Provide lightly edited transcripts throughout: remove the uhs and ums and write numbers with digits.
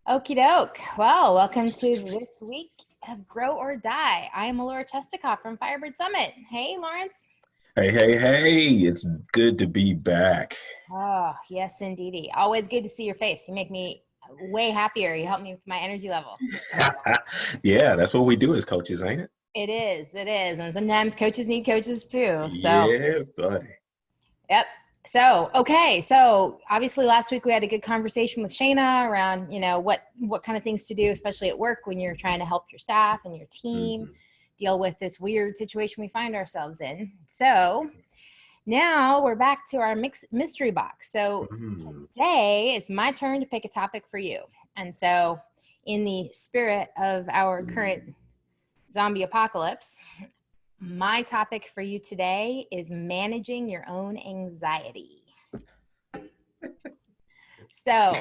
Okie doke. Well, welcome to this week of Grow or Die. I am Laura Chestikoff from Firebird Summit. Hey, Lawrence. Hey, it's good to be back. Oh, yes, indeedy. Always good to see your face. You make me way happier. You help me with my energy level. Yeah, that's what we do as coaches, ain't it? It is. It is. And sometimes coaches need coaches too. So, Yeah, buddy. yep. So obviously last week we had a good conversation with Shayna around, what kind of things to do, especially at work when you're trying to help your staff and your team Mhm. deal with this weird situation we find ourselves in. So now we're back to our mystery box. So Mhm. today is my turn to pick a topic for you. And so in the spirit of our current zombie apocalypse, my topic for you today is managing your own anxiety. So,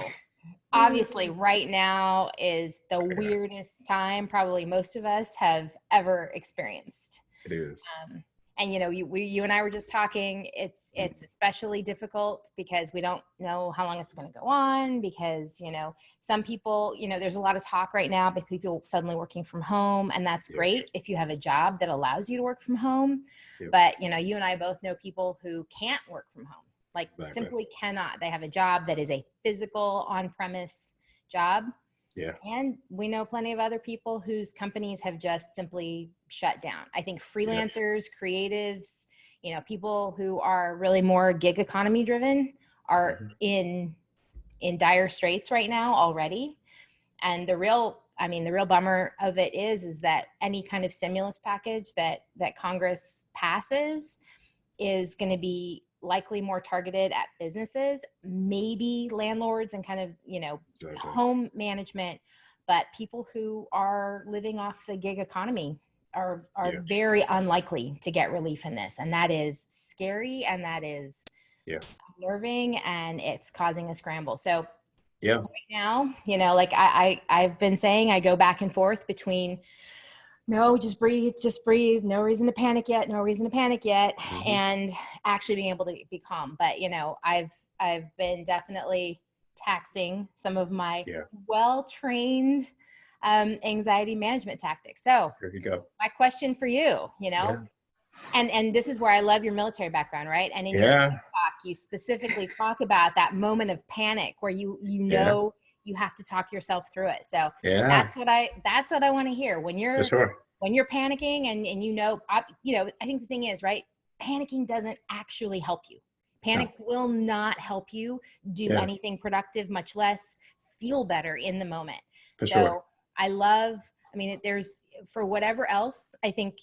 obviously, right now is the weirdest time probably most of us have ever experienced. It is. Um, and you and I were just talking. It's especially difficult because we don't know how long it's going to go on. Because some people, there's a lot of talk right now about people suddenly working from home, and that's Yep. great if you have a job that allows you to work from home. Yep. But you and I both know people who can't work from home, like Exactly. simply cannot. They have a job that is a physical on-premise job. Yeah. And we know plenty of other people whose companies have just simply shut down. I think Yeah. freelancers, creatives, people who are really more gig economy driven are Mhm. in dire straits right now already. And the real bummer of it is that any kind of stimulus package that Congress passes is going to be likely more targeted at businesses, maybe landlords and kind of, Exactly. home management, but people who are living off the gig economy are Yeah. very unlikely to get relief in this. And that is scary, and that is Yeah. unnerving, and it's causing a scramble. So Yeah. right now, like I've been saying, I go back and forth between no, just breathe, no reason to panic yet, no reason to panic yet, Hmm. and actually being able to be calm. But I've been definitely taxing some of my Yeah. well-trained anxiety management tactics. So There you go. my question for you, Yeah. and this is where I love your military background, right? And in your Yeah. talk, you specifically talk about that moment of panic where Yeah. you have to talk yourself through it. So Yeah. that's what I want to hear when For you're sure. panicking, and I think the thing is, right, panicking doesn't actually help you. No. Panic will not help you do Yeah. anything productive, much less feel better in the moment. For sure. So there's, for whatever else, I think,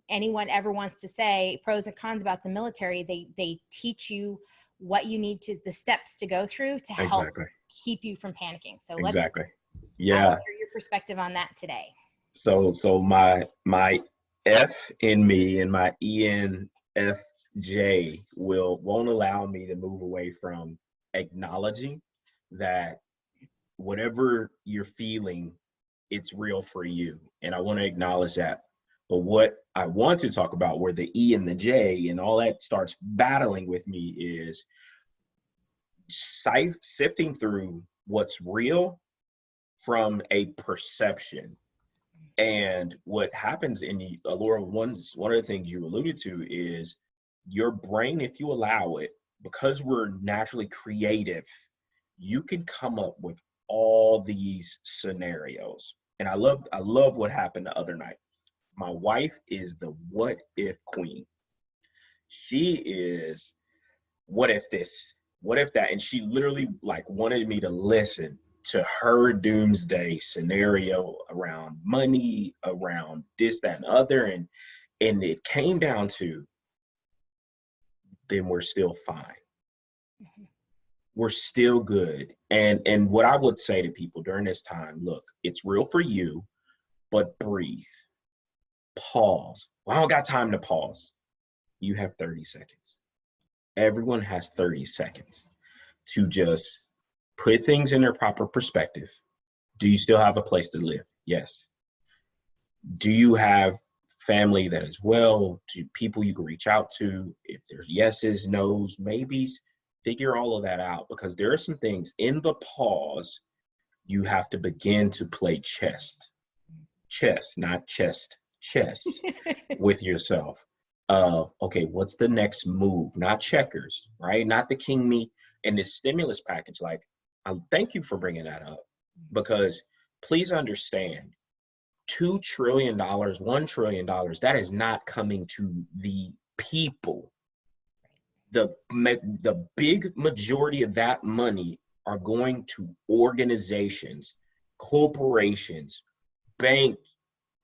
anyone ever wants to say pros and cons about the military, they teach you what you need to, the steps to go through to help Exactly. keep you from panicking. So Exactly. I want Yeah. to hear your perspective on that today. So my F in me and my ENFJ won't allow me to move away from acknowledging that whatever you're feeling, it's real for you. And I want to acknowledge that. But what I want to talk about, where the E and the J and all that starts battling with me, is sifting through what's real from a perception. And what happens in the Laura, one of the things you alluded to is your brain, if you allow it, because we're naturally creative, you can come up with all these scenarios. And I love what happened the other night. My wife is the what if queen. She is what if this, what if that, and she literally like wanted me to listen to her doomsday scenario around money, around this, that, and other, and it came down to, then we're still fine, we're still good. And what I would say to people during this time, look, it's real for you, but breathe, pause. Well, I don't got time to pause. You have 30 seconds. Everyone has 30 seconds to just put things in their proper perspective. Do you still have a place to live? Yes. Do you have family that is well? Do people you can reach out to? If there's yeses, nos, maybes, figure all of that out, because there are some things in the pause you have to begin to play chess, not chess with yourself. Okay, what's the next move? Not checkers, right? Not the king me and this stimulus package. Like, I thank you for bringing that up, because please understand, $2 trillion, $1 trillion, that is not coming to the people. The big majority of that money are going to organizations, corporations, bank,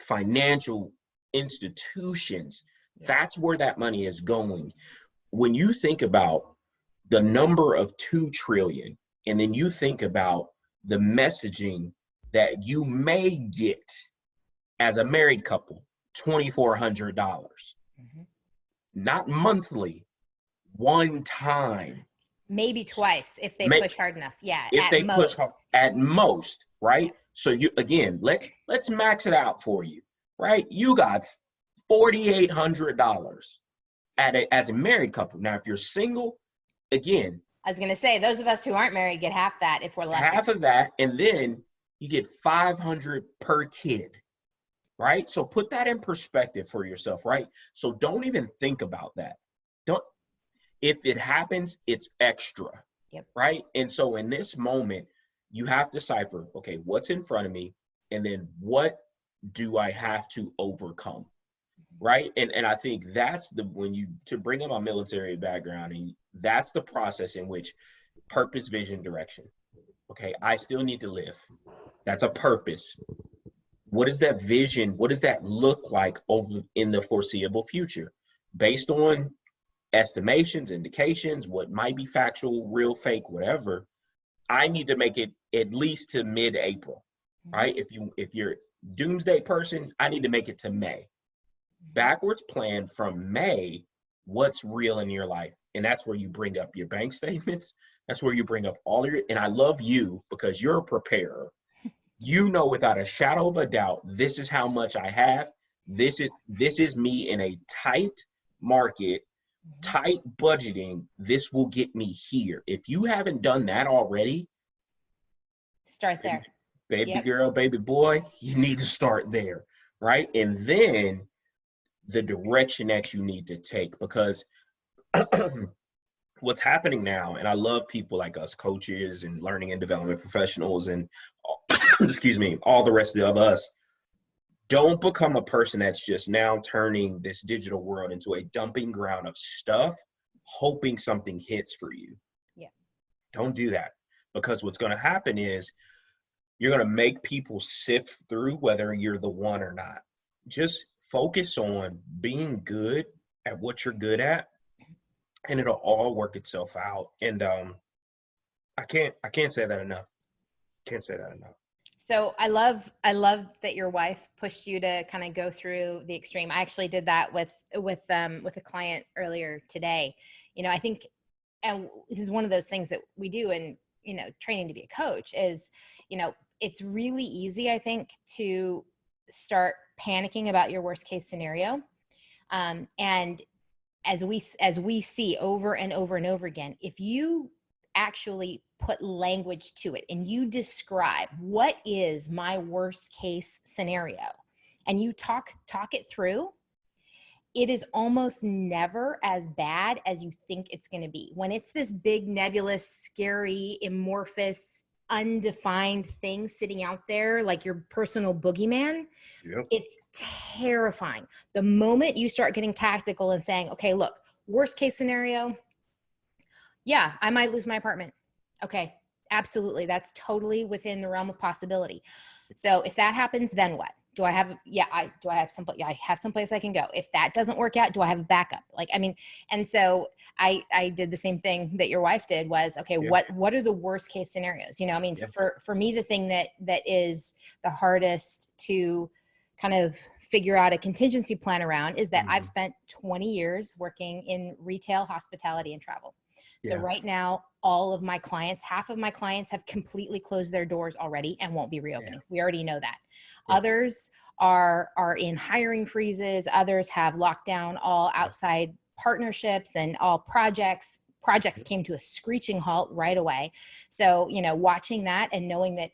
financial institutions. That's where that money is going. When you think about the number of 2 trillion, and then you think about the messaging that you may get as a married couple, $2,400, Mhm. not monthly, one time. Maybe twice if they May, push hard enough. Yeah, if at they push hard, most. at most, right? Yep. So you, again, let's max it out for you, right? You got $4,800 as a married couple. Now, if you're single, again, I was going to say, those of us who aren't married get half that if we're lucky. half of that, and then you get 500 per kid, right? So put that in perspective for yourself, right? So don't even think about that. Don't, if it happens, it's extra. Yep. Right? And so in this moment, you have to decipher, okay, what's in front of me, and then what do I have to overcome? Right? And I think that's when you, to bring up my military background, and that's the process in which purpose, vision, direction. Okay, I still need to live. That's a purpose. What is that vision? What does that look like over in the foreseeable future? Based on estimations, indications, what might be factual, real, fake, whatever, I need to make it at least to mid-April, right? If you're a doomsday person, I need to make it to May. Backwards plan from May, what's real in your life. And that's where you bring up your bank statements. That's where you bring up all your, and I love you because you're a preparer. You know without a shadow of a doubt, this is how much I have. This is me in a tight market, tight budgeting. This will get me here. If you haven't done that already, Start there. baby girl, baby boy, you need to start there, right? And then the direction that you need to take, because what's happening now, and I love people like us, coaches and learning and development professionals, and excuse me, all the rest of us, don't become a person that's just now turning this digital world into a dumping ground of stuff, hoping something hits for you. Yeah. Don't do that, because what's going to happen is you're going to make people sift through whether you're the one or not. Just focus on being good at what you're good at, and it'll all work itself out. And I can't say that enough. Can't say that enough. So I love that your wife pushed you to kind of go through the extreme. I actually did that with a client earlier today. You know, I think, and this is one of those things that we do in, you know, training to be a coach is, you know, it's really easy, I think, to start panicking about your worst case scenario. And as we see over and over and over again, if you actually put language to it and you describe what is my worst case scenario and you talk it through, it is almost never as bad as you think it's going to be. When it's this big, nebulous, scary, amorphous, undefined thing sitting out there like your personal boogeyman, it's terrifying. The moment you start getting tactical and saying, okay, look, worst case scenario, yeah, I might lose my apartment. Okay, absolutely. That's totally within the realm of possibility. So if that happens, then what? Do I have, I have someplace I can go. If that doesn't work out, do I have a backup? Like, I mean, and so I did the same thing that your wife did was, okay, what are the worst case scenarios? You know, I mean, for me, the thing that is the hardest to kind of figure out a contingency plan around is that I've spent 20 years working in retail, hospitality, and travel. So right now, all of my clients, half of my clients have completely closed their doors already and won't be reopening. We already know that. Others are in hiring freezes. Others have locked down all outside partnerships and all projects came to a screeching halt right away. So, you know, watching that and knowing that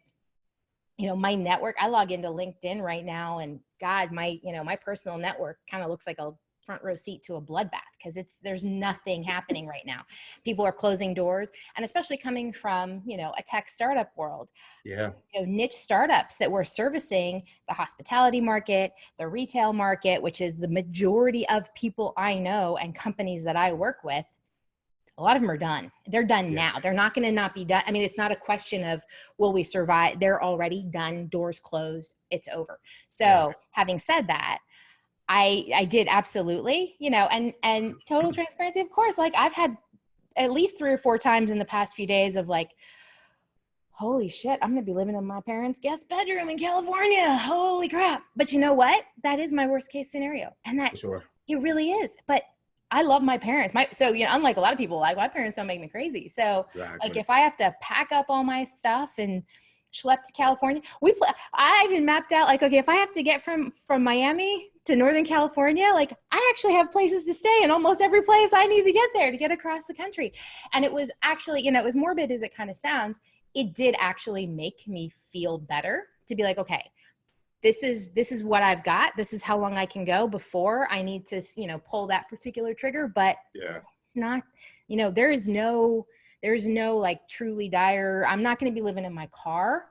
my network, I log into LinkedIn right now, and God, my personal network kind of looks like a front row seat to a bloodbath, because there's nothing happening right now. People are closing doors, and especially coming from, a tech startup world, Yeah. niche startups that were servicing the hospitality market, the retail market, which is the majority of people I know and companies that I work with. A lot of them are done. They're done Yeah. now. They're not going to not be done. I mean, it's not a question of, will we survive? They're already done. Doors closed. It's over. Yeah. So having said that, I did absolutely, and total transparency, of course, like I've had at least 3 or 4 times in the past few days of like, holy shit, I'm going to be living in my parents' guest bedroom in California. Holy crap. But you know what? That is my worst case scenario. And that For sure. it really is. But I love my parents. So, unlike a lot of people, like my parents don't make me crazy. So like Exactly. if I have to pack up all my stuff and schlep to California, I even mapped out like, okay, if I have to get from Miami to Northern California, like I actually have places to stay in almost every place I need to get there to get across the country. And it was actually, as morbid as it kind of sounds, it did actually make me feel better to be like, okay, this is what I've got. This is how long I can go before I need to, pull that particular trigger. But Yeah. it's not, there's no like truly dire, I'm not going to be living in my car.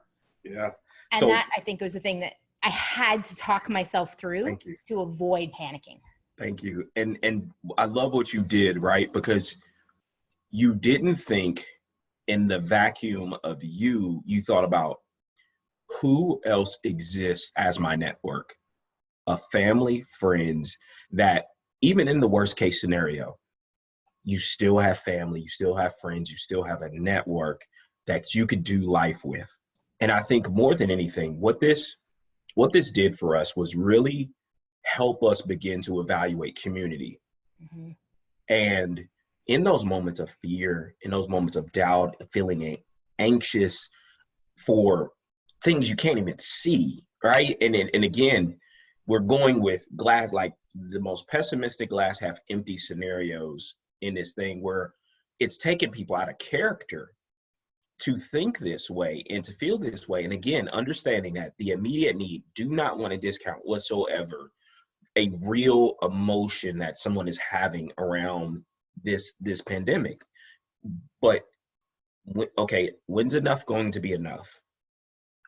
Yeah. And So that, I think, was the thing that I had to talk myself through thank you. to avoid panicking. Thank you. And I love what you did, right? Because you didn't think in the vacuum of you thought about who else exists as my network, a family, friends, that even in the worst case scenario, you still have family, you still have friends, you still have a network that you could do life with. And I think more than anything, what this did for us was really help us begin to evaluate community. Mm-hmm. And in those moments of fear, in those moments of doubt, feeling anxious for things you can't even see, right? And again, we're going with glass, like the most pessimistic glass half empty scenarios in this thing, where it's taking people out of character to think this way and to feel this way. And again, understanding that the immediate need, do not want to discount whatsoever a real emotion that someone is having around this pandemic. But okay, when's enough going to be enough?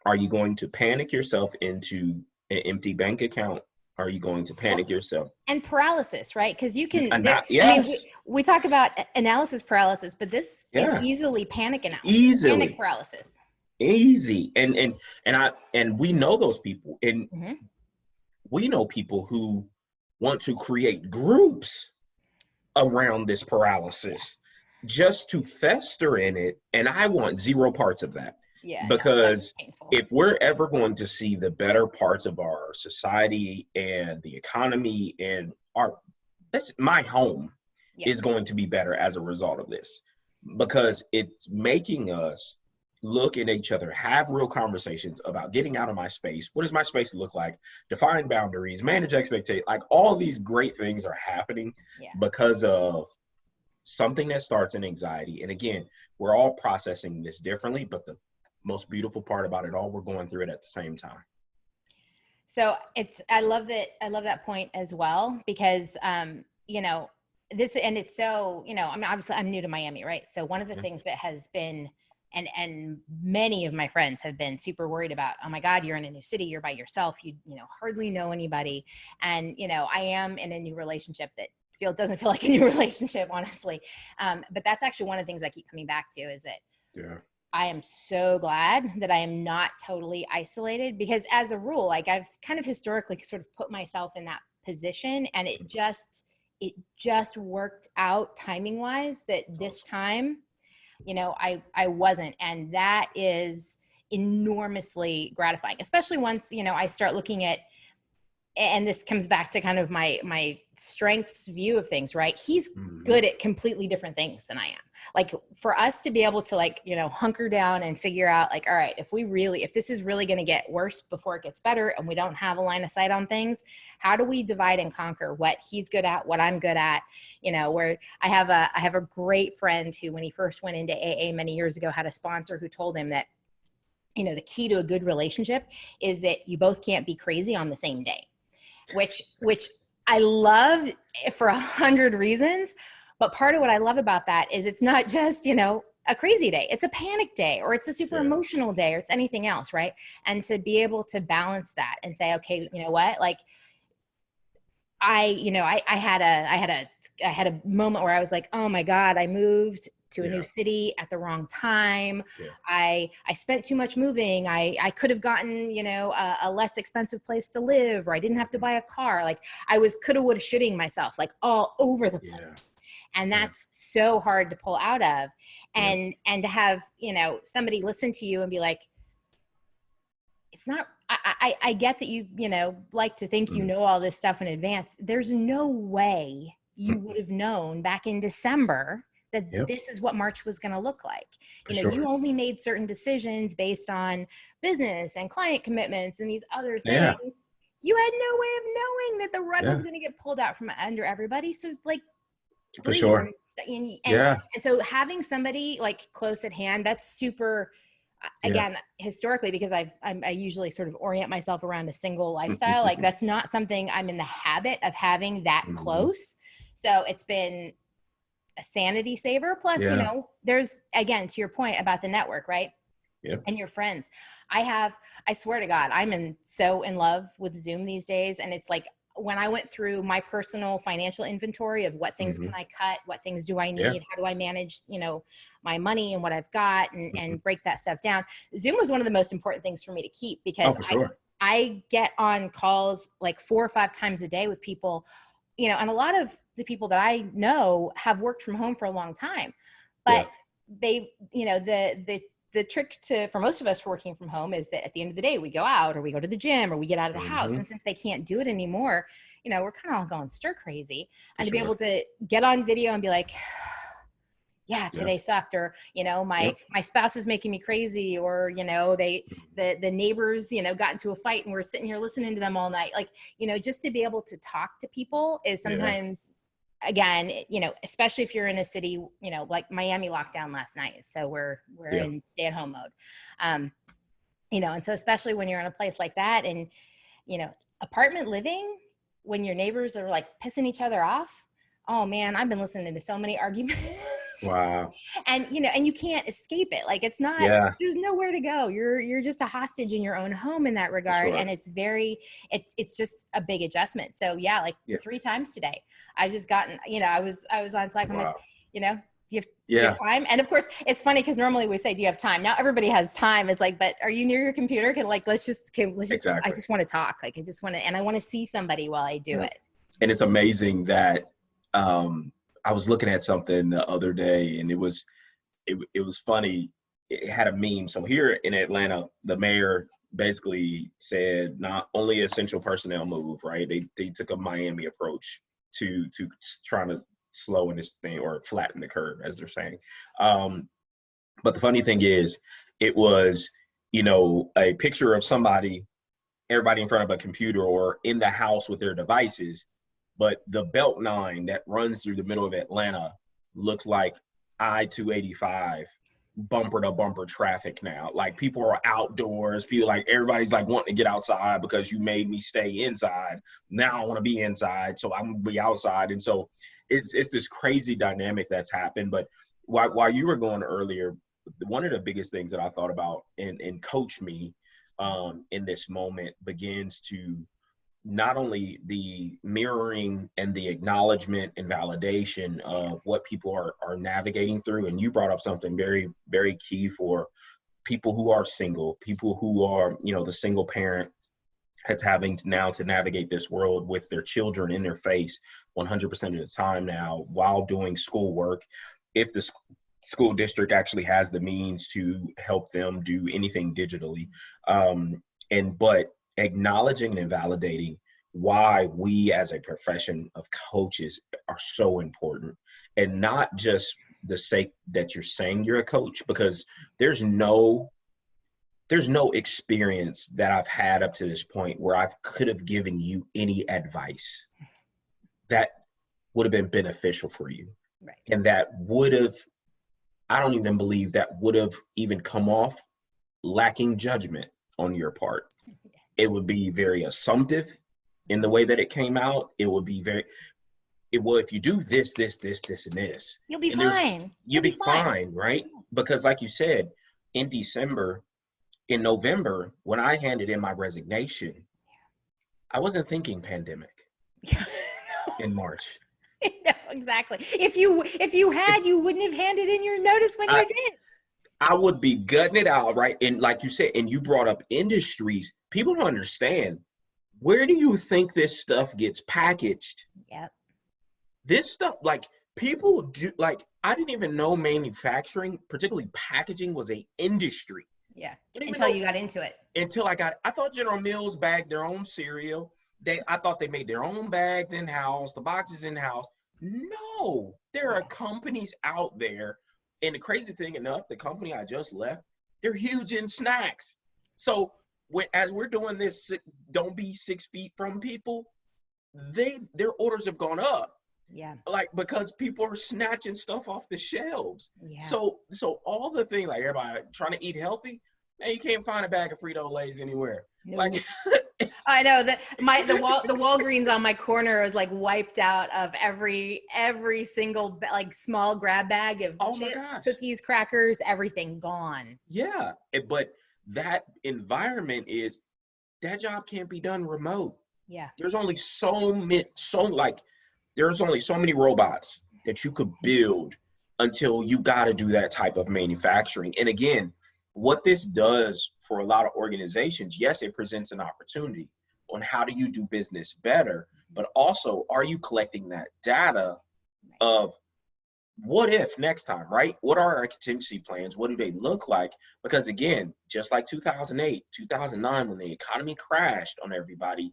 Are you going to panic yourself into an empty bank account? Are you going to panic yourself? And paralysis, right? Because you can, I mean, Yes. we talk about analysis paralysis, but this is Yeah. easily panic analysis, panic Easily. paralysis. Easy. And we know those people. And Mm-hmm. we know people who want to create groups around this paralysis just to fester in it. And I want zero parts of that. Yeah, no, Because that's painful. if we're ever going to see the better parts of our society and the economy and my home Yeah. is going to be better as a result of this, because it's making us look at each other, have real conversations about getting out of my space. What does my space look like? Define boundaries, manage expectations. Like all these great things are happening because of something that starts in anxiety. And again, we're all processing this differently, but the most beautiful part about it all, we're going through it at the same time. So I love that point as well, because, this, and it's so, I mean, obviously I'm new to Miami, right? So one of the things that has been, and many of my friends have been super worried about, oh my God, you're in a new city, you're by yourself, you hardly know anybody. And, I am in a new relationship that doesn't feel like a new relationship, honestly. But that's actually one of the things I keep coming back to, is that I am so glad that I am not totally isolated, because as a rule, like I've kind of historically sort of put myself in that position, and it just worked out timing wise that this time, I wasn't. And that is enormously gratifying, especially once, I start looking at, and this comes back to kind of my strengths view of things, right? He's good at completely different things than I am. Like for us to be able to hunker down and figure out like, all right, if this is really going to get worse before it gets better and we don't have a line of sight on things, how do we divide and conquer what he's good at, what I'm good at? Where I have a great friend who, when he first went into AA many years ago, had a sponsor who told him that the key to a good relationship is that you both can't be crazy on the same day, which I love for 100 reasons. But part of what I love about that is it's not just, a crazy day. It's a panic day, or it's a super Yeah. emotional day, or it's anything else, right? And to be able to balance that and say, okay, you know what? Like, I had a moment where I was like, oh my God, I moved to a new Yeah. city at the wrong time. Yeah. I spent too much moving. I could have gotten, a less expensive place to live, or I didn't have to buy a car. Like, I was coulda, woulda, shooting myself like all over the Yeah. place. And Yeah. that's so hard to pull out of. Yeah. And to have, somebody listen to you and be like, it's not, I get that you like to think Mm. all this stuff in advance. There's no way you Mm. would have known back in December that Yep. this is what March was going to look like. For You sure. only made certain decisions based on business and client commitments and these other Yeah. things. You had no way of knowing that the rug was Yeah. going to get pulled out from under everybody. So, like, For breathe. sure. Yeah. And so having somebody like close at hand, that's super, Yeah. again, historically, because I usually sort of orient myself around a single lifestyle. Like, that's not something I'm in the habit of having that Mhm. close. So it's been a sanity saver. Plus, Yeah. there's, again, to your point about the network, right? Yep. And your friends. I swear to God, so in love with Zoom these days. And it's like, when I went through my personal financial inventory of what things can Mhm. I cut, what things do I Yeah. need, how do I manage, my money and what I've got, Mhm. and break that stuff down. Zoom was one of the most important things for me to keep, Oh, because for I sure. I get on calls like 4 or 5 times a day with people, and a lot of the people that I know have worked from home for a long time, Yeah. but they, the trick for most of us working from home is that at the end of the day, we go out, or we go to the gym, or we get out of the house. Mhm. And since they can't do it anymore, we're kind of all going stir crazy. For And to be able sure. to get on video and be like, yeah, Yeah. today sucked, or my Yep. spouse is making me crazy, or Mhm. the neighbors got into a fight and we're sitting here listening to them all night. Like, just to be able to talk to people is Yeah. sometimes, again, especially if you're in a city, like Miami locked down last night, so we're Yeah. in stay-at-home mode. um and so especially when you're in a place like that, and apartment living, when your neighbors are like pissing each other off, oh man, I've been listening to so many arguments. Wow. And and you can't escape it. Like, it's not, Yeah. there's nowhere to go. You're just a hostage in your own home in that For regard. sure. And it's just a big adjustment. So yeah, like Yeah. 3 times today I've just gotten, I was on Slack. I'm like, Wow. you have Yeah. time? And of course, it's funny because normally we say, do you have time? Now everybody has time. It's like, but are you near your computer? I Exactly. just want to talk. Like, I just want to, and I want to see somebody while I do Yeah. it. And it's amazing that I was looking at something the other day, and it was funny. It had a meme. So here in Atlanta, the mayor basically said not only essential personnel move, right? They took a Miami approach to trying to slow in this thing, or flatten the curve, as they're saying. Um, but the funny thing is, it was, a picture of everybody in front of a computer or in the house with their devices, but the Belt 9 that runs through the middle of Atlanta looks like I-285 bumper to bumper traffic now. Like, people are outdoors, people, like, everybody's like wanting to get outside because you made me stay inside. Now I want to be inside, so I'm gonna be outside. And so it's this crazy dynamic that's happened. But while you were going earlier, one of the biggest things that I thought about and coach me in this moment begins to not only the mirroring and the acknowledgement and validation of what people are navigating through. And you brought up something very, very key for people who are single, people who are, the single parent that's having now to navigate this world with their children in their face 100% of the time now while doing schoolwork. If the school district actually has the means to help them do anything digitally. But acknowledging and validating why we as a profession of coaches are so important, and not just the sake that you're saying you're a coach, because there's no experience that I've had up to this point where I could have given you any advice that would have been beneficial for you. Right. And that would have, I don't even believe that would have even come off lacking judgment on your part. It would be very assumptive in the way that it came out. It would be well, if you do this, this, this, this, and this, You'll be and there's, fine. you'll be fine, right? Because like you said, in November, when I handed in my resignation, I wasn't thinking pandemic in March. No, exactly. If you had, you wouldn't have handed in your notice when you did. I would be gutting it out, right? And like you said, and you brought up industries, people don't understand. Where do you think this stuff gets packaged? Yep. This stuff, like people do, like I didn't even know manufacturing, particularly packaging, was a industry. Yeah. Until you got into it. I thought General Mills bagged their own cereal. I thought they made their own bags in-house, the boxes in-house. No, there are companies out there. And the crazy thing enough, the company I just left, they're huge in snacks. So as we're doing this, don't be 6 feet from people, their orders have gone up. Yeah. Like, because people are snatching stuff off the shelves. Yeah. So all the things, like everybody trying to eat healthy, man, you can't find a bag of Frito-Lays anywhere. No. Like I know that the Walgreens on my corner was like wiped out of every single like small grab bag of chips, cookies, crackers, everything gone. Yeah, but that environment that job can't be done remote. Yeah. There's only there's only so many robots that you could build until you got to do that type of manufacturing. And again, what this does for a lot of organizations, yes, it presents an opportunity on how do you do business better, but also, are you collecting that data of what if next time, right? What are our contingency plans? What do they look like? Because again, just like 2008, 2009, when the economy crashed on everybody,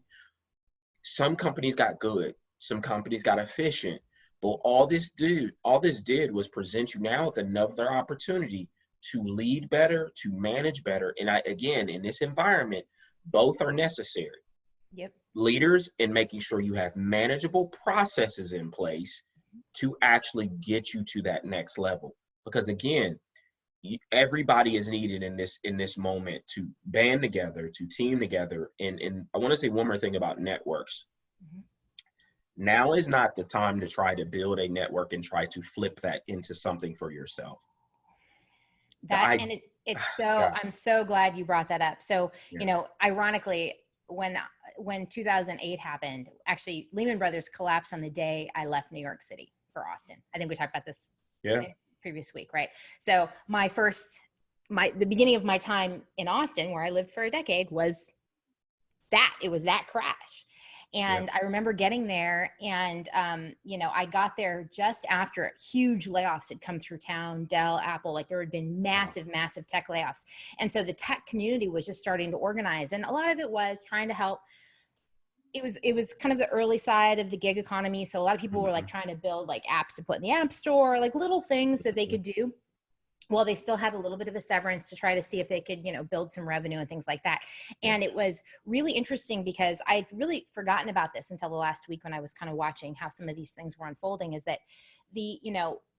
some companies got good, some companies got efficient, but all this did was present you now with another opportunity to lead better, to manage better. And again, in this environment, both are necessary. Yep. Leaders in making sure you have manageable processes in place to actually get you to that next level. Because again, everybody is needed in this moment to band together, to team together. And I want to say one more thing about networks. Mm-hmm. Now is not the time to try to build a network and try to flip that into something for yourself. It's so, I'm so glad you brought that up. So, ironically, when 2008 happened, actually Lehman Brothers collapsed on the day I left New York City for Austin. I think we talked about this previous week, right? So the beginning of my time in Austin, where I lived for a decade, was that crash. And I remember getting there and, I got there just after huge layoffs had come through town, Dell, Apple, like there had been massive tech layoffs. And so the tech community was just starting to organize. And a lot of it was trying to help. It was kind of the early side of the gig economy. So a lot of people were like trying to build like apps to put in the app store, like little things that they could do. Well, they still had a little bit of a severance to try to see if they could, build some revenue and things like that. And it was really interesting because I'd really forgotten about this until the last week when I was kind of watching how some of these things were unfolding, is that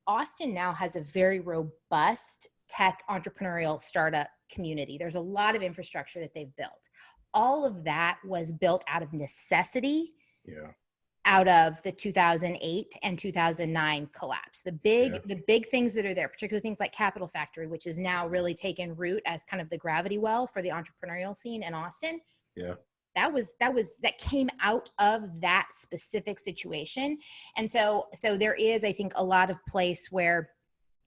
Austin now has a very robust tech entrepreneurial startup community. There's a lot of infrastructure that they've built. All of that was built out of necessity. Yeah. Out of the 2008 and 2009 collapse. The big things that are there, particularly things like Capital Factory, which is now really taken root as kind of the gravity well for the entrepreneurial scene in Austin. Yeah. That came out of that specific situation. And so there is, I think, a lot of place where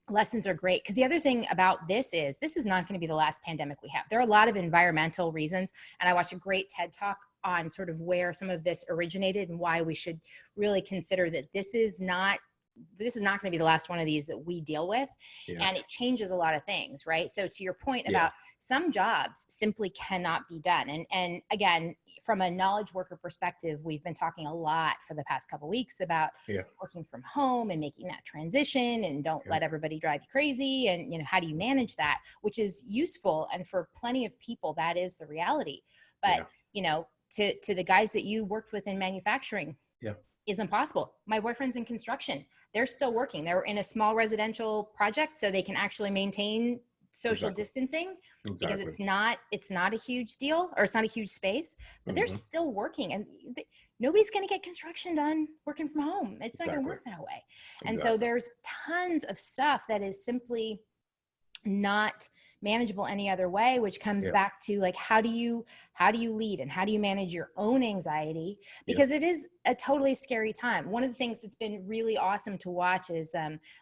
lessons are great. Because the other thing about this is not going to be the last pandemic we have. There are a lot of environmental reasons. And I watched a great TED Talk on sort of where some of this originated and why we should really consider that this is not going to be the last one of these that we deal with. Yeah. And it changes a lot of things, right? So to your point about some jobs simply cannot be done. And again, from a knowledge worker perspective, we've been talking a lot for the past couple of weeks about working from home and making that transition, and don't let everybody drive you crazy. And, how do you manage that, which is useful. And for plenty of people, that is the reality. But, to the guys that you worked with in manufacturing is impossible. My boyfriend's in construction. They're still working. They're in a small residential project so they can actually maintain social distancing. because Exactly. it's not a huge deal, or it's not a huge space, but they're Hmm. still working, and nobody's going to get construction done working from home. It's not going to Exactly. work that way. And so Exactly. there's tons of stuff that is simply not manageable any other way, which comes Yeah. back to like, how do you lead, and how do you manage your own anxiety, Yeah. because it is a totally scary time. One of the things that's been really awesome to watch is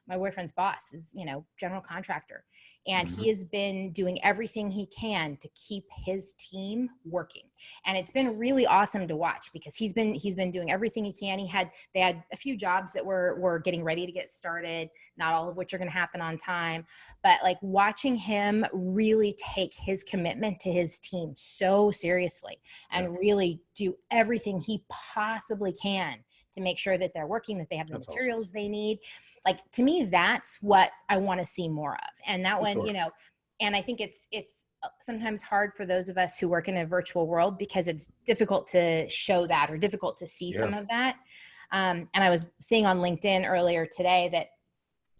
my boyfriend's boss is, general contractor, and he Hmm. has been doing everything he can to keep his team working, and it's been really awesome to watch, because he's been doing everything he can. They had a few jobs that were getting ready to get started, not all of which are going to happen on time, but like watching him really take his commitment to his team so seriously Yeah. and really do everything he possibly can to make sure that they're working, that they have the That's awesome. materials they need. Like, to me, that's what I want to see more of. And that For one, sure. and I think it's sometimes hard for those of us who work in a virtual world, because it's difficult to show that, or difficult to see Yeah. some of that. And I was seeing on LinkedIn earlier today that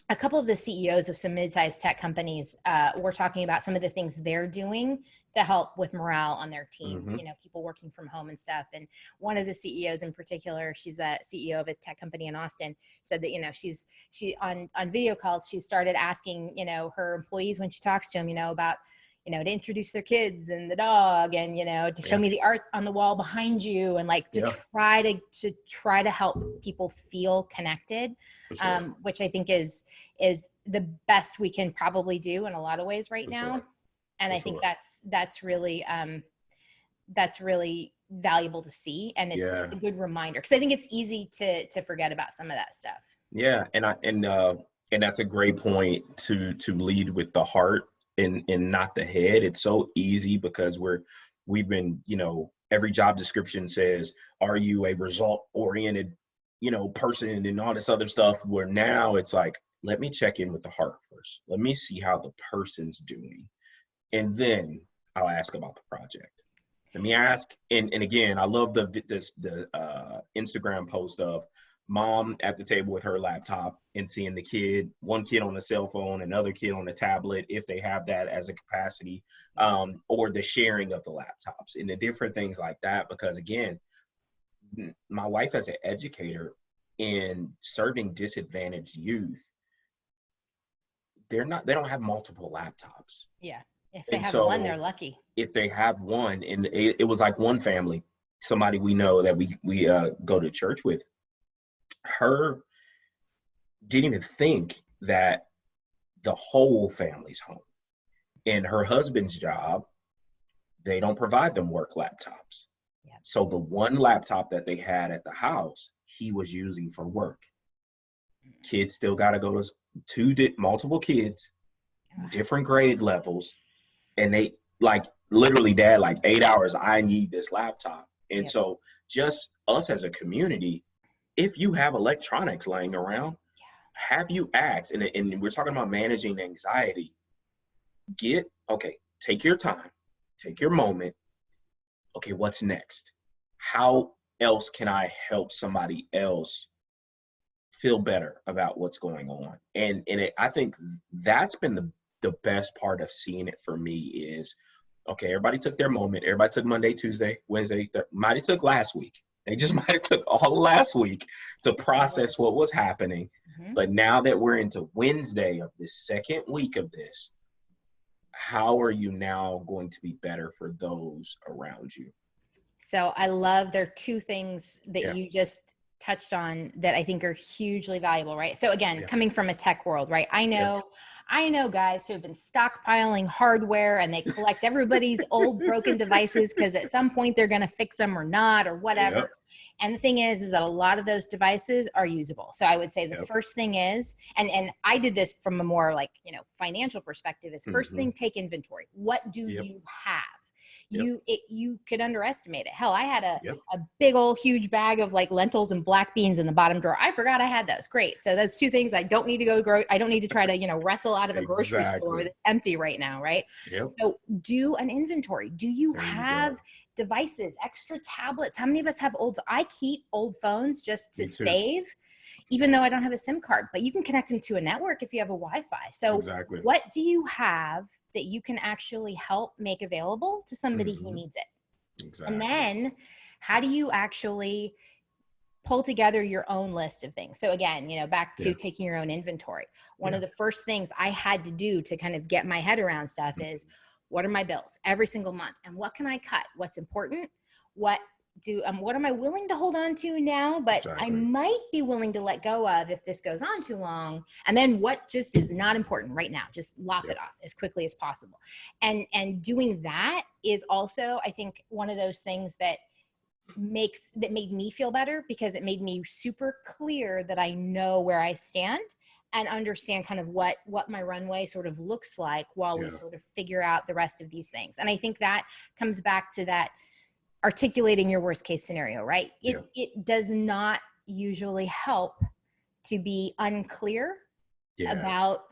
a couple of the CEOs of some mid-sized tech companies were talking about some of the things they're doing to help with morale on their team, Hmm. people working from home and stuff. And one of the CEOs in particular, she's a CEO of a tech company in Austin, said that, she on video calls, she started asking, her employees when she talks to them, about, to introduce their kids and the dog, and, to show Yeah. me the art on the wall behind you, and like to Yeah. try to help people feel connected, For sure. which I think is the best we can probably do in a lot of ways right For now. sure. And For I think sure. that's really valuable to see, and it's Yeah. a good reminder, because I think it's easy to forget about some of that stuff. Yeah. And that's a great point, to lead with the heart and not the head. It's so easy because we've been, every job description says, are you a result oriented, person, and all this other stuff, where now it's like, let me check in with the heart first. Let me see how the person's doing. And then I'll ask about the project. Let me ask, and again, I love the Instagram post of mom at the table with her laptop and seeing one kid on a cell phone, another kid on a tablet, if they have that as a capacity, or the sharing of the laptops and the different things like that. Because again, my wife as an educator in serving disadvantaged youth, they don't have multiple laptops. Yeah. If they And have one, they're so lucky. if they have one, and it was like one family, somebody we know that we go to church with, her didn't even think that the whole family's home. And her husband's job, they don't provide them work laptops. Yeah. So the one laptop that they had at the house, he was using for work. Kids still got to go to multiple kids, different grade levels, and they like literally, dad, like 8 hours, I need this laptop. And Yep. so just us as a community, if you have electronics laying around, have you asked, and we're talking about managing anxiety, take your time, take your moment. Okay, what's next? How else can I help somebody else feel better about what's going on? I think that's been the best part of seeing it for me is, okay, everybody took their moment. Everybody took Monday, Tuesday, Wednesday, might have took last week. They just might have took all last week to process what was happening. Mm-hmm. But now that we're into Wednesday of this second week of this, how are you now going to be better for those around you? So I love, there are two things that Yeah. you just touched on that I think are hugely valuable, right? So again, Yeah. coming from a tech world, right? I Yeah. know guys who have been stockpiling hardware, and they collect everybody's old broken devices because at some point they're going to fix them or not, or whatever. Yep. And the thing is that a lot of those devices are usable. So I would say the Yep. first thing is, and I did this from a more like, financial perspective, is first Mm-hmm. thing, take inventory. What do Yep. you have? Yep. You could underestimate it. Hell, I had a Yep. big old huge bag of like lentils and black beans in the bottom drawer. I forgot I had those. Great. So that's two things. I don't need to I don't need to try to, wrestle out of a grocery store Exactly. that's empty right now. Right. Yep. So do an inventory. Do you There you have go. devices, extra tablets? How many of us have I keep old phones just to Me too. save. even though I don't have a SIM card, but you can connect them to a network if you have a Wi-Fi. So Exactly. what do you have that you can actually help make available to somebody who Mm-hmm. needs it? Exactly. And then how do you actually pull together your own list of things? So again, back to taking your own inventory. One of the first things I had to do to kind of get my head around stuff is, what are my bills every single month? And what can I cut? What's important? What am I willing to hold on to now, but I might be willing to let go of if this goes on too long? And then what just is not important right now? Just lop it off as quickly as possible. And doing that is also, I think, one of those things that made me feel better, because it made me super clear that I know where I stand and understand kind of what my runway sort of looks like while we sort of figure out the rest of these things. And I think that comes back to that articulating your worst case scenario, right? It does not usually help to be unclear about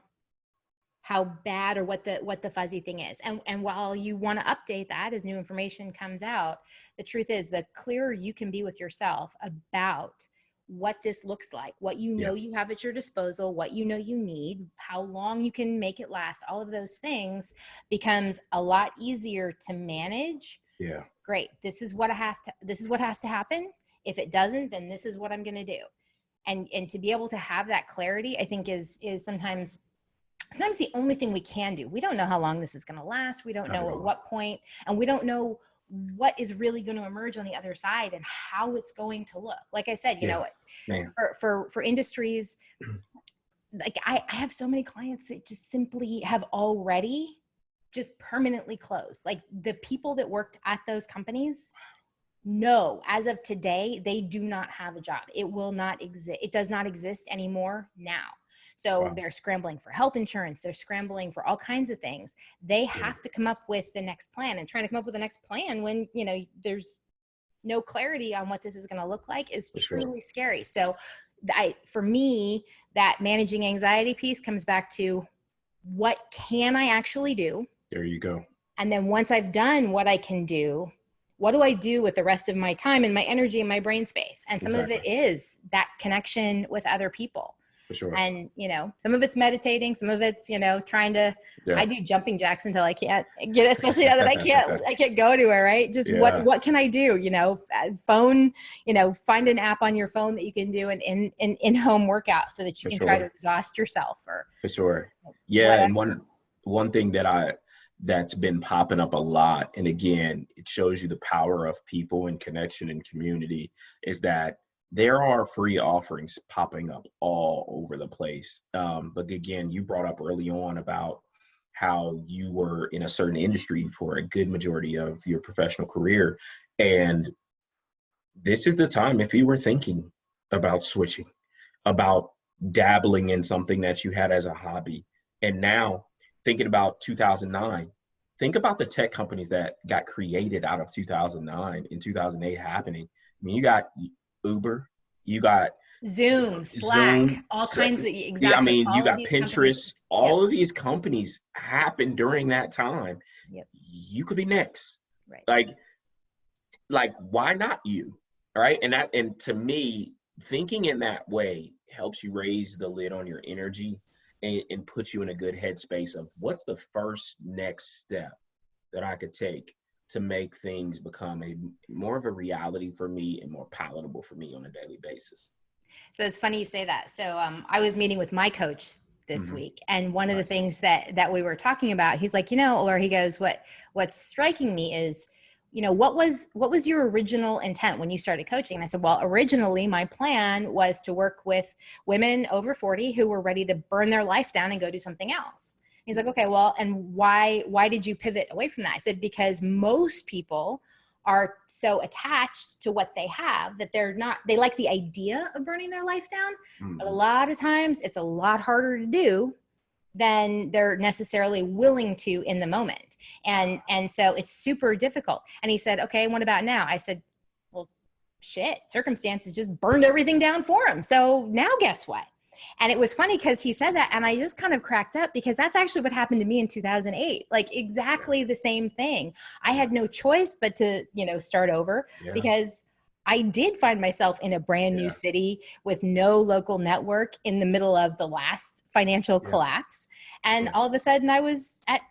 how bad or what the fuzzy thing is. And while you want to update that as new information comes out, the truth is, the clearer you can be with yourself about what this looks like, what you know you have at your disposal, what you know you need, how long you can make it last, all of those things becomes a lot easier to manage. Great. This is what has to happen. If it doesn't, then this is what I'm going to do. And to be able to have that clarity, I think is sometimes the only thing we can do. We don't know how long this is going to last. We don't know at what point, and we don't know what is really going to emerge on the other side and how it's going to look. Like I said, for industries, like I have so many clients that just simply have already just permanently closed. Like the people that worked at those companies, no, as of today, they do not have a job. It will not exist. It does not exist anymore now. So they're scrambling for health insurance. They're scrambling for all kinds of things. They have to come up with the next plan, and trying to come up with the next plan when, there's no clarity on what this is going to look like is truly scary. So for me, that managing anxiety piece comes back to, what can I actually do? There you go. And then once I've done what I can do, what do I do with the rest of my time and my energy and my brain space? And some of it is that connection with other people. For sure. And, some of it's meditating, some of it's, trying to, I do jumping jacks until I can't get, especially now that I can't go to it, right? Just what can I do? Phone, find an app on your phone that you can do an in-home workout so that you can try to exhaust yourself or. For sure. Yeah. And one thing that's been popping up a lot, and again, it shows you the power of people and connection and community, is that there are free offerings popping up all over the place. But again, you brought up early on about how you were in a certain industry for a good majority of your professional career. And this is the time, if you were thinking about switching, about dabbling in something that you had as a hobby, and now thinking about 2009, think about the tech companies that got created out of 2009 and 2008 happening. I mean, you got Uber, you got Zoom, Slack, all kinds of, exactly. I mean, you got Pinterest, all of these companies happened during that time. You could be next. Right. Like why not you? All right. And to me, thinking in that way helps you raise the lid on your energy and put you in a good headspace of, what's the first next step that I could take to make things become more of a reality for me and more palatable for me on a daily basis. So it's funny you say that. So I was meeting with my coach this week, and one of the things that we were talking about, he's like, or he goes, what's striking me is, what was your original intent when you started coaching? And I said, well, originally my plan was to work with women over 40 who were ready to burn their life down and go do something else. He's like, okay, well, and why did you pivot away from that? I said, because most people are so attached to what they have that they like the idea of burning their life down, but a lot of times it's a lot harder to do than they're necessarily willing to in the moment. And so it's super difficult. And he said, okay, what about now? I said, well, shit, circumstances just burned everything down for him. So now guess what? And it was funny because he said that, and I just kind of cracked up, because that's actually what happened to me in 2008. Like exactly the same thing. I had no choice but to, start over because I did find myself in a brand new Yeah. city with no local network in the middle of the last financial Yeah. collapse. And Sure. all of a sudden I was at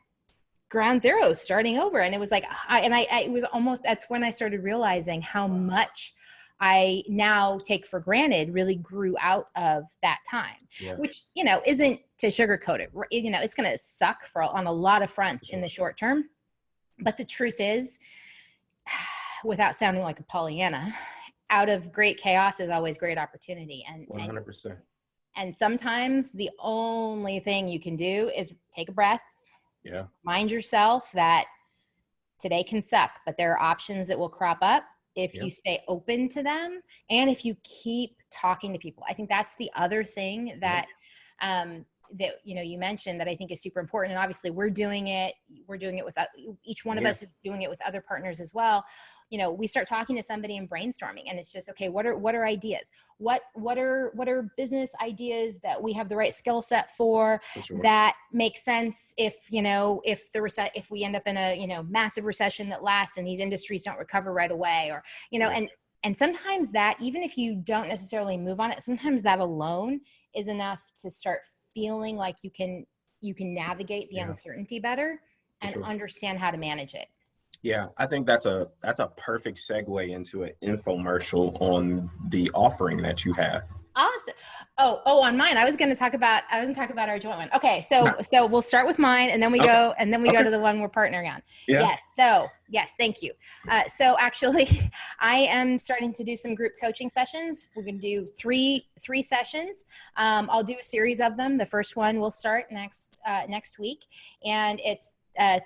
ground zero starting over. And it was like, it was almost, that's when I started realizing how much I now take for granted really grew out of that time, Yeah. which, isn't to sugarcoat it. It's going to suck on a lot of fronts in Sure. the short term. But the truth is, without sounding like a Pollyanna, out of great chaos is always great opportunity. 100%. And sometimes the only thing you can do is take a breath, Yeah. mind yourself that today can suck, but there are options that will crop up if Yeah. you stay open to them and if you keep talking to people. I think that's the other thing that you mentioned that I think is super important. And obviously we're doing it with each one of Yeah. us is doing it with other partners as well. We start talking to somebody and brainstorming, and it's just, okay, what are ideas? What are business ideas that we have the right skill set for Sure. that makes sense if if we end up in a massive recession that lasts and these industries don't recover right away, or Yeah. and sometimes that, even if you don't necessarily move on it, sometimes that alone is enough to start feeling like you can navigate the uncertainty better and Sure. understand how to manage it. Yeah, I think that's a perfect segue into an infomercial on the offering that you have. Awesome. On mine. I was going to talk about our joint one. Okay, so we'll start with mine, and then we Okay. go to the one we're partnering on. Yeah. Yes, thank you. So actually, I am starting to do some group coaching sessions. We're going to do three sessions. I'll do a series of them. The first one will start next week, and it's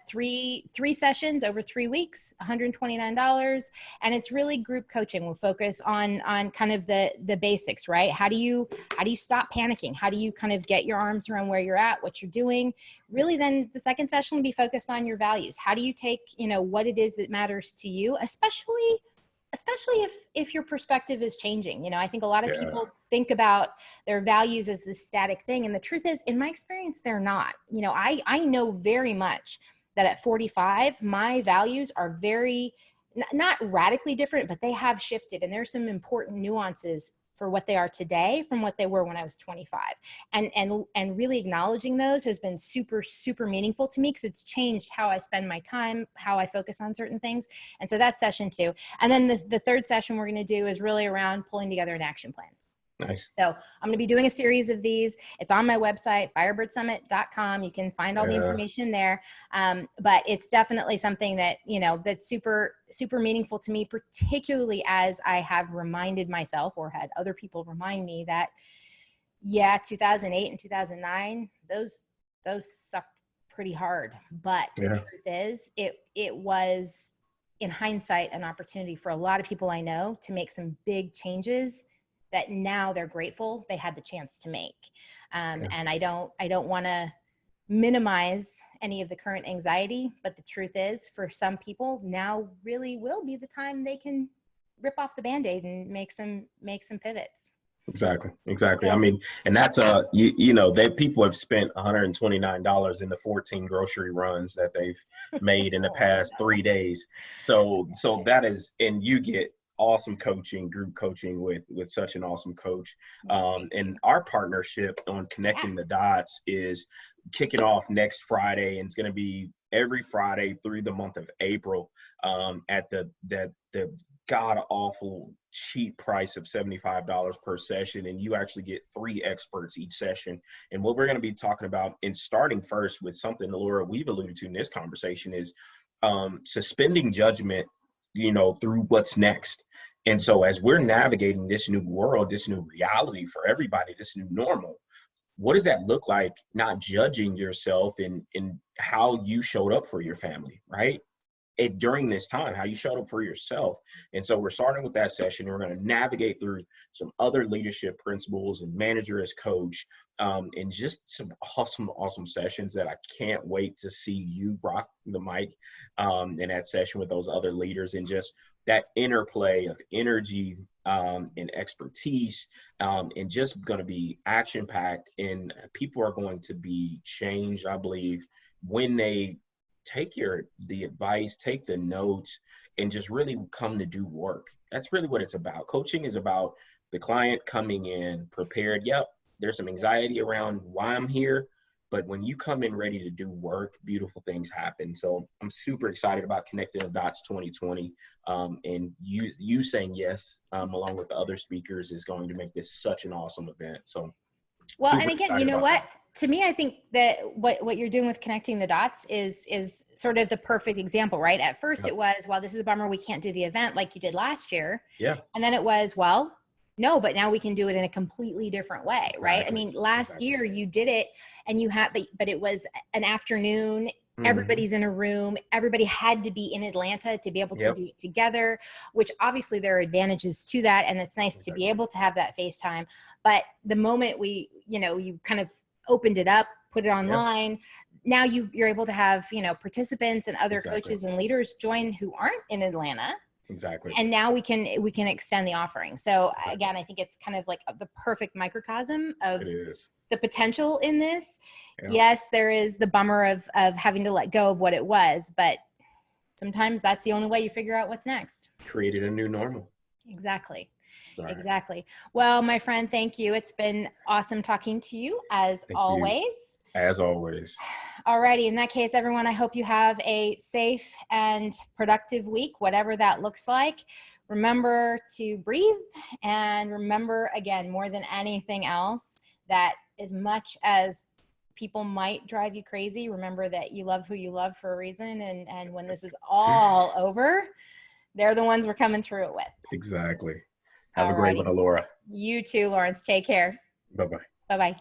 three sessions over 3 weeks, $129, and it's really group coaching. We'll focus on kind of the basics, right? How do you stop panicking? How do you kind of get your arms around where you're at, what you're doing? Really, then the second session will be focused on your values. How do you take what it is that matters to you, especially if your perspective is changing. I think a lot of people think about their values as this static thing. And the truth is, in my experience, they're not. I know very much that at 45, my values are very, not radically different, but they have shifted. And there's some important nuances for what they are today from what they were when I was 25. And really acknowledging those has been super, super meaningful to me, because it's changed how I spend my time, how I focus on certain things. And so that's session 2. And then the third session we're going to do is really around pulling together an action plan. Nice. So I'm going to be doing a series of these. It's on my website, firebirdsummit.com. You can find all the information there. But it's definitely something that, that's super, super meaningful to me, particularly as I have reminded myself, or had other people remind me, that 2008 and 2009, those sucked pretty hard. But the truth is, it was, in hindsight, an opportunity for a lot of people I know to make some big changes that now they're grateful they had the chance to make. And I don't want to minimize any of the current anxiety, but the truth is, for some people, now really will be the time they can rip off the Band-Aid and make some pivots. Exactly. I So, mean, and that's that people have spent $129 in the 14 grocery runs that they've made in the past 3 days. So that is, and you get awesome coaching, group coaching with such an awesome coach. And our partnership on Connecting the Dots is kicking off next Friday, and it's going to be every Friday through the month of April, at the god awful cheap price of $75 per session, and you actually get 3 experts each session. And what we're going to be talking about, and starting first with something, Laura, we've alluded to in this conversation, is suspending judgment, through what's next. And so as we're navigating this new world, this new reality for everybody, this new normal, what does that look like? Not judging yourself in how you showed up for your family, right? During this time, how you showed up for yourself. And so we're starting with that session. We're going to navigate through some other leadership principles and manager as coach, and just some awesome sessions that I can't wait to see you rock the mic in that session with those other leaders, and just that interplay of energy and expertise, and just going to be action packed. And people are going to be changed, I believe, when they take the advice, take the notes, and just really come to do work. That's really what it's about. Coaching is about the client coming in prepared. Yep, there's some anxiety around why I'm here, but when you come in ready to do work, beautiful things happen. So I'm super excited about Connecting the Dots 2020. And you saying yes, along with the other speakers, is going to make this such an awesome event. So Well, super and again, you excited know about what? that. To me, I think that what you're doing with Connecting the Dots is sort of the perfect example, right? At first Yep. it was, well, this is a bummer, we can't do the event like you did last year. Yeah, And then it was, well, no, but now we can do it in a completely different way, right? I exactly. mean, last Exactly. year you did it and you had, but it was an afternoon. Hmm. Everybody's in a room. Everybody had to be in Atlanta to be able to Yep. do it together, which obviously there are advantages to that. And it's nice to be Exactly. able to have that FaceTime. But the moment you kind of opened it up, put it Yeah, online, now you're able to have, participants and other exactly. coaches and leaders join who aren't in Atlanta, Exactly. and now we can extend the offering. So Exactly. again, I think it's kind of like the perfect microcosm of It is. the potential in this. Yeah. Yes, there is the bummer of having to let go of what it was, but sometimes that's the only way you figure out what's next. Created a new normal. Exactly. All right. Exactly. Well, my friend, thank you. It's been awesome talking to you as Thank you. always. As always. Alrighty, in that case, everyone, I hope you have a safe and productive week, whatever that looks like. Remember to breathe, and remember, again, more than anything else, that as much as people might drive you crazy, remember that you love who you love for a reason. And when this is all over, they're the ones we're coming through it with. Exactly. Have a great one, Alrighty. Alora. You too, Lawrence. Take care. Bye-bye. Bye-bye.